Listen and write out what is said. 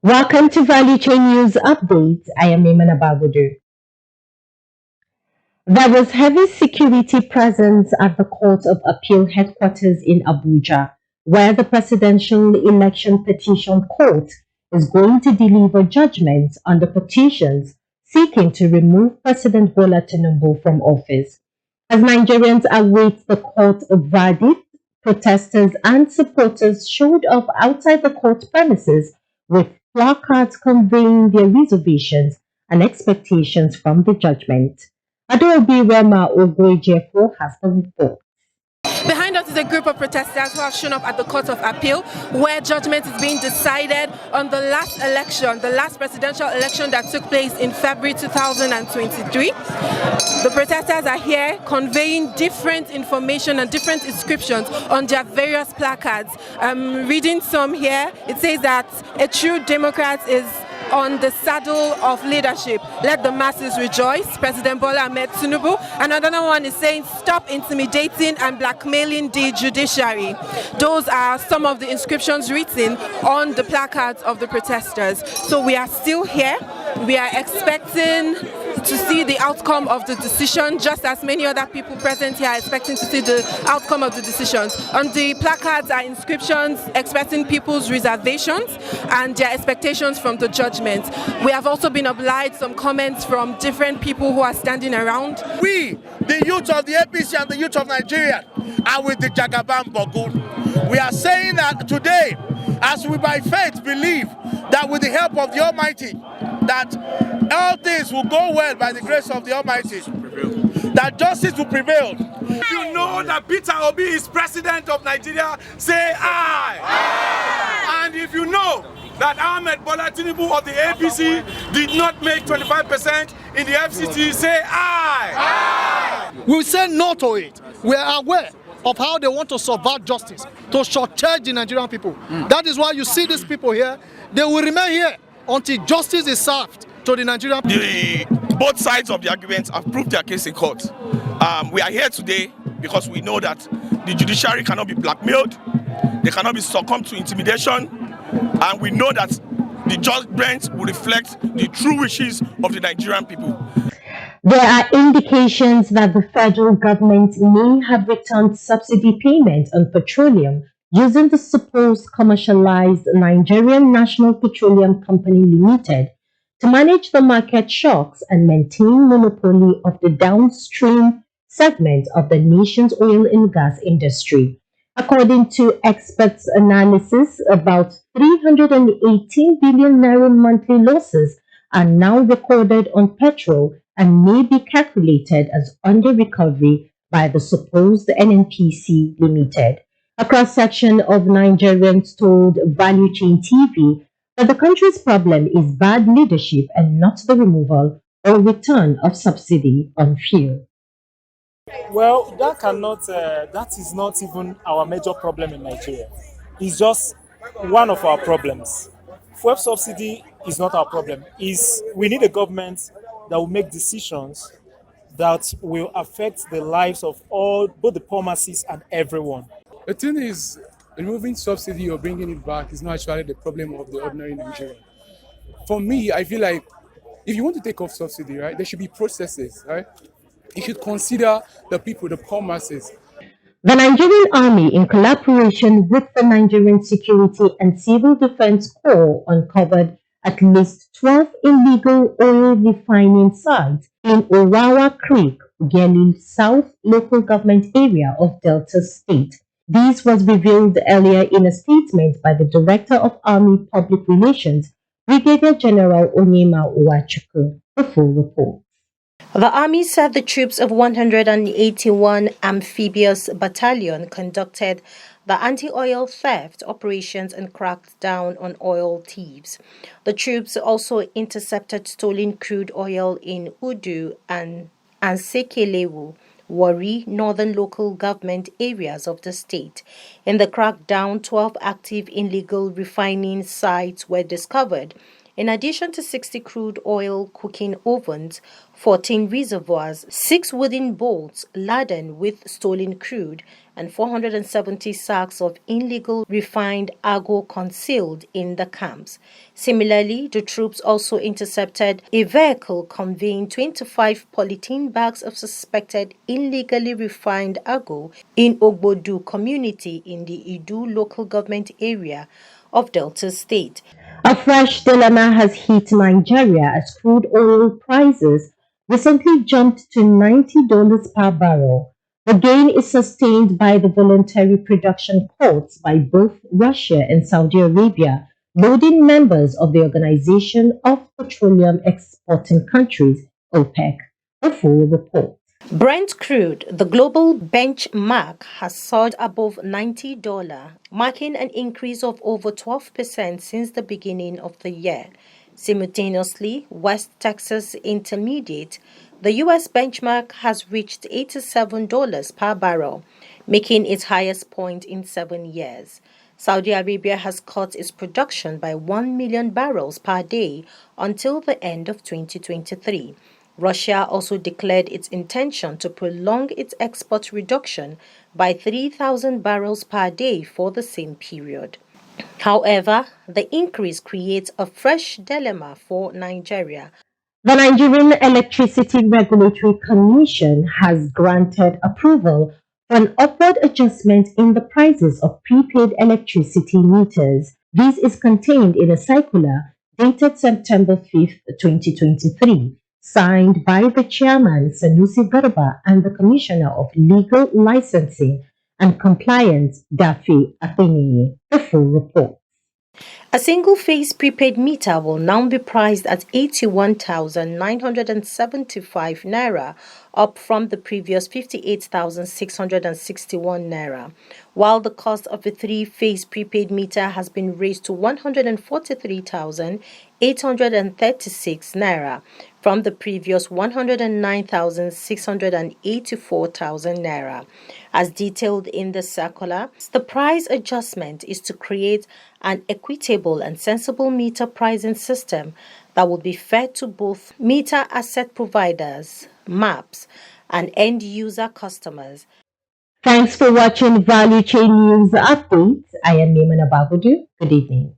Welcome to Value Chain News Update. I am Imana Bagudu. There was heavy security presence at the Court of Appeal headquarters in Abuja, where the Presidential Election Petition Court is going to deliver judgment on the petitions seeking to remove President Bola Tinubu from office. As Nigerians await the court verdict, protesters and supporters showed up outside the court premises with placards conveying their reservations and expectations from the judgment. Adobe Rema Ogwejefo has the report. Behind us is a group of protesters who have shown up at the Court of Appeal, where judgment is being decided on the last election, the last presidential election that took place in February 2023. The protesters are here conveying different information and different inscriptions on their various placards. Reading some here, it says that a true Democrat is on the saddle of leadership. Let the masses rejoice. President Bola Ahmed Tinubu. And another one is saying, stop intimidating and blackmailing the judiciary. Those are some of the inscriptions written on the placards of the protesters. So we are still here. We are expecting to see the outcome of the decision, just as many other people present here are expecting to see the outcome of the decisions. On the placards are inscriptions expressing people's reservations and their expectations from the judgment. We have also been obliged some comments from different people who are standing around. We, the youth of the APC and the youth of Nigeria, are with the Jagaban Bogun. We are saying that today, as we by faith believe that with the help of the Almighty, that all things will go well by the grace of the Almighty, that justice will prevail. If you know that Peter Obi is president of Nigeria, say aye. Aye. And if you know that Ahmed Bola Tinubu of the APC did not make 25% in the FCT, say aye. Aye. We say no to it. We are aware of how they want to subvert justice, to shortchange the Nigerian people. That is why you see these people here. They will remain here until justice is served to the Nigerian people. Both sides of the argument have proved their case in court. We are here today because we know that the judiciary cannot be blackmailed, they cannot be succumbed to intimidation, and we know that the judgment will reflect the true wishes of the Nigerian people. There are indications that the federal government may have returned subsidy payment on petroleum using the supposed commercialized Nigerian National Petroleum Company Limited to manage the market shocks and maintain monopoly of the downstream segment of the nation's oil and gas industry. According to experts' analysis, about 318 billion naira monthly losses are now recorded on petrol and may be calculated as under recovery by the supposed NNPC Limited. A cross-section of Nigerians told Value Chain TV that the country's problem is bad leadership and not the removal or return of subsidy on fuel. Well, that is not even our major problem in Nigeria. It's just one of our problems. Fuel subsidy is not our problem. We need a government that will make decisions that will affect the lives of both the poor masses and everyone. The thing is, removing subsidy or bringing it back is not actually the problem of the ordinary Nigerian. For me, I feel like if you want to take off subsidy, right, there should be processes, right? You should consider the people, the poor masses. The Nigerian Army, in collaboration with the Nigerian Security and Civil Defense Corps, uncovered at least 12 illegal oil refining sites in Orawa Creek, Ughelli South local government area of Delta State. This was revealed earlier in a statement by the Director of Army Public Relations, Brigadier General Onyema Uwachuku. The full report. The Army said the troops of 181 Amphibious Battalion conducted the anti-oil theft operations and cracked down on oil thieves. The troops also intercepted stolen crude oil in Udu and Sekelewu, Warri, northern local government areas of the state. In the crackdown, 12 active illegal refining sites were discovered, In addition to 60 crude oil cooking ovens, 14 reservoirs, 6 wooden boats laden with stolen crude, and 470 sacks of illegal refined agro concealed in the camps. Similarly, the troops also intercepted a vehicle conveying 25 polythene bags of suspected illegally refined agro in Ogbodu community in the Idu local government area of Delta State. A fresh dilemma has hit Nigeria as crude oil prices recently jumped to $90 per barrel. The gain is sustained by the voluntary production cuts by both Russia and Saudi Arabia, loading members of the Organization of Petroleum Exporting Countries, OPEC. A full report. Brent crude, the global benchmark, has surged above $90, marking an increase of over 12% since the beginning of the year. Simultaneously, West Texas Intermediate, the U.S. benchmark, has reached $87 per barrel, making its highest point in 7 years. Saudi Arabia has cut its production by 1 million barrels per day until the end of 2023. Russia also declared its intention to prolong its export reduction by 3,000 barrels per day for the same period. However, the increase creates a fresh dilemma for Nigeria. The Nigerian Electricity Regulatory Commission has granted approval for an upward adjustment in the prices of prepaid electricity meters. This is contained in a circular dated September 5, 2023, signed by the Chairman Sanusi Garba and the Commissioner of Legal Licensing and Compliance, Dafi Athene. The full report. A single-phase prepaid meter will now be priced at 81,975 naira, up from the previous 58,661 naira, while the cost of a three-phase prepaid meter has been raised to 143,836 naira from the previous 109,684,000 naira. As detailed in the circular, the price adjustment is to create an equitable and sensible meter pricing system that will be fair to both meter asset providers, MAPs, and end-user customers. Thanks for watching Value Chain News Updates. I am Neman Abagudu. Good evening.